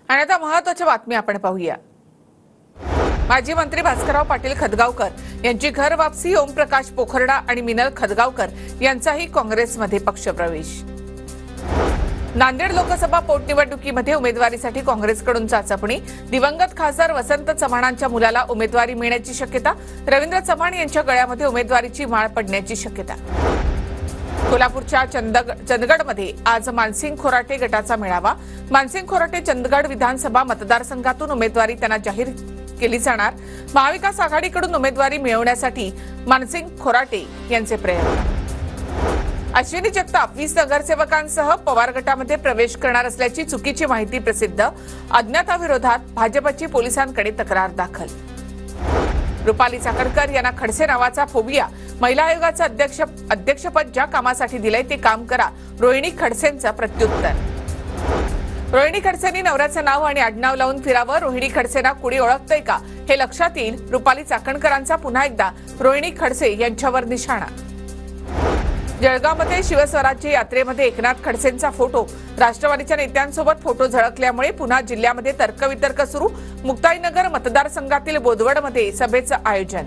आणि आता महत्त्वाची बातमी आपण पाहूया। माजी मंत्री भास्करराव पाटील खदगावकर यांची घर वापसी, ओमप्रकाश पोखर्डा आणि मिनल खदगावकर यांचाही काँग्रेसमध्ये पक्षप्रवेश। नांदेड लोकसभा पोटनिवडणुकीमध्ये उमेदवारीसाठी काँग्रेसकडून चाचपणी, दिवंगत खासदार वसंत चव्हाणांच्या मुलाला उमेदवारी मिळण्याची शक्यता, रवींद्र चव्हाण यांच्या गळ्यामध्ये उमेदवारीची माळ पडण्याची शक्यता। कोल्हापूरच्या चंदगडमध्ये आज मानसिंग खोराटे गटाचा मेळावा। मानसिंग खोराटे चंदगड विधानसभा मतदारसंघातून उमेदवारी त्यांना जाहीर केली जाणार। महाविकास आघाडीकडून उमेदवारी मिळवण्यासाठी मानसिंग खोराटे यांचे प्रयत्न। अश्विनी जगताप 20 नगरसेवकांसह पवार गटामध्ये प्रवेश करणार असल्याची चुकीची माहिती प्रसिद्ध, अज्ञाताविरोधात भाजपची पोलिसांकडे तक्रार दाखल। रुपाली चाकणकर यांना खडसे नावाचा फोबिया, महिला आयोगाचं अध्यक्षपद ज्या कामासाठी दिलंय ते काम करा, रोहिणी खडसेंचं प्रत्युत्तर। रोहिणी खडसेंनी नवऱ्याचं नाव आणि आडनाव लावून फिरावं, रोहिणी खडसेंना कुणी ओळखतंय का हे लक्षात येईल। रुपाली चाकणकरांचा पुन्हा एकदा रोहिणी खडसे यांच्यावर निशाणा। जळगावमध्ये शिवस्वराज्य यात्रेमध्ये एकनाथ खडसेंचा फोटो, राष्ट्रवादीच्या नेत्यांसोबत फोटो झळकल्यामुळे पुन्हा जिल्ह्यामध्ये तर्कवितर्क सुरू। मुक्ताईनगर मतदारसंघातील बोदवडमध्ये सभेचं आयोजन।